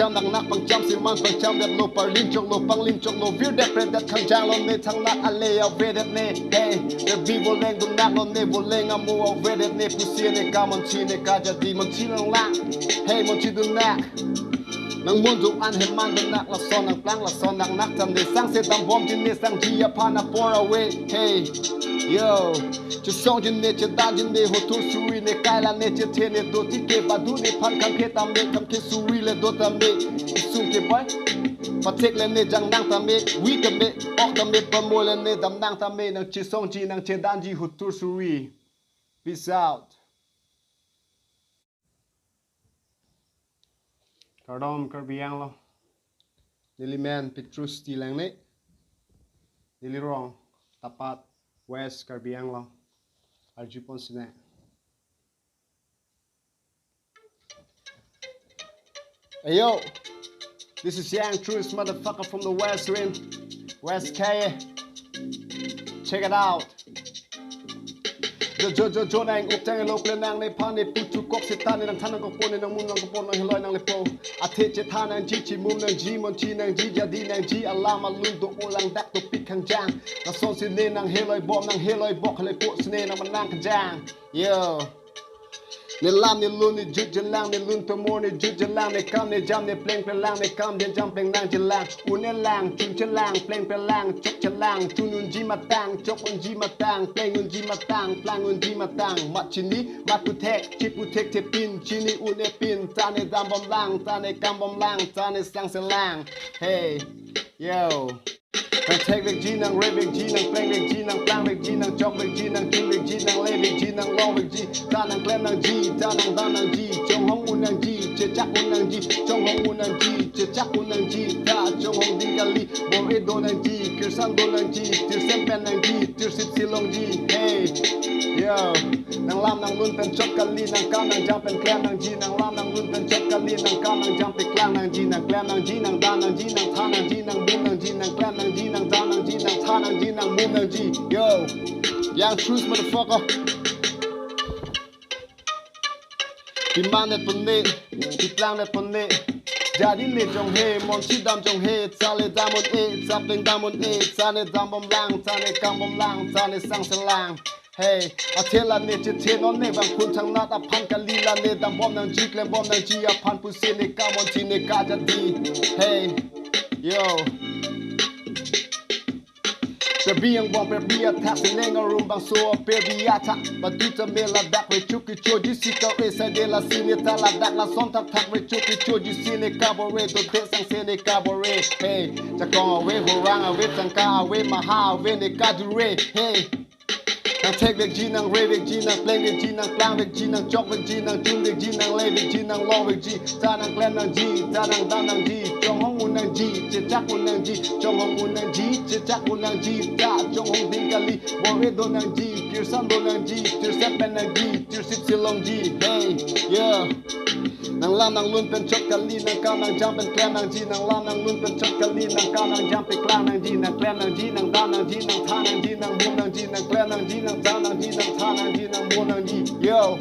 jam nang nak pang jam si man pang jam dat lo par lim chok lo pang lim chok lo vir dat pret dat khang jang lo ne thang nak ale ya ve dat ne hey the people leng dum nak lo ne bo leng amu o ve dat ne pusi ne ka mon chi ne ka ja di mon chi lang lang hey mon chi dum nak nang mun du an he man dum nak la son nang plang la son nang nak tam ne sang se tam bom jin ne sang ji ya pa na for away hey yoจะส่งจินเนจะดานจินเนหัวทุสุรีเนกายละเนจะเทเนโดที่เก็บมาดูเนพันคำเคตามเนคำเคสุรีเลโดตามเนสุ่มเก็บไว้ปะเทกเลเนจังดังตามเนวีตามเนออกตามเนประมวยเลเนดำดังตามเนนังจะส่งจีนังจะดานจีหัวทุสุรี peace out กระดมกระเบียงเราเดลิแมนปิดทรูสตีแรงเนเดลิรองตับปัดเวสกระเบียงเราArjupon Sine. Hey yo, this is Young Truest motherfucker from the West Rim, West K. Check it out. Jo nang up tang lo plen nang ne pan ne pu chu kok se tan nang than nang ko pon nang mun nang ko pon nang heloi nang le po a the che than nang ji chi mum nang ji mon chi nang ji ja di nang ji ala ma lun to ulang dak to pit khang jang na son se ne nang heloi bom nang heloi bok le po se ne nang man nang khang jang yo ne lam ne lun ne jut je lang ne lun to mo ne jut je lang ne kam ne jam ne pleng pe lang ne kam den jam pleng nang je lang u ne lang chun je lang pleng pe lang chok je lang chun un ji ma tang chok un ji ma tang pleng un ji ma tang plang un ji ma tang ma chi ni ma pu tek chi pu tek te pin chi ni u ne pin ta ne dam bom lang ta ne kam bom lang ta ne sang se lang hey yo nang tek vek ji nang re vek ji nang pleng vek ji nang plang vek ji nang chok vek ji nang chun vek ji nang le vek ji nang long vek ji ta nang klem nang ji ta nang dam nang ji chong hong un nang ji che chak un nang ji chong hong un nang ji che chak un nang ji ta chong hong ding kali bo re do nang ji kir sang do nang ji tir sem pen nang ji tir sip si long ji hey yo nang lam nang lun pen chok kali nang kam nang jam pen klem nang ji nang lam nang lun pen chok kali nang kam nang jam pe klang nang ji nang klem nang ji nang dan nang ji nang tha nang ji nang bum nang ji nang klem nang ji nang dan nang ji nang tha nang ji nang bum nang ji yo Young Truest motherfucker Di man net pon ne di plang net pon ne jadi ne jong he mon chi dam jong he cha le dam mon e cha pleng dam mon e cha ne dam bom lang cha ne kam bom lang cha ne sang se lang hey a thela ne che the non ne bang kun thang nat a phan ka li la ne dam bom nang ji klem bom nang ji a phan pu se ne ka mon chi ne ka ja di hey yo Perbiang bom perbia tak seneng rum bang so perbia tak batu tamela dak we chuki choji sika we sa de la sine ta la dak la son tak tak we chuki choji sine kabore do te sang sine kabore hey jakong we horang we tangka we maha we ne kadure hey nang tek vek ji nang re vek ji nang pleng vek ji nang plang vek ji nang chok vek ji nang chun vek ji nang le vek ji nang long vek ji ta nang klem nang ji ta nang dan nang ji chong hong un nang ji che chak un nang ji chong hong un nang ji che chak un nang ji ta chong hong ding kali bo re do nang ji kir san do nang ji tir sem pen nang ji tir sip si long ji hey yeah nang lam nang lun pen chok kali nang kam nang jam pen klem nang ji nang lam nang lun pen chok kali nang kam nang jam pe klang nang ji nang klem nang ji nang dan nang ji nang tha nang ji nang bum nang ji nang klem nang ji nang dan nang ji nang tha nang ji nang bum nang ji yo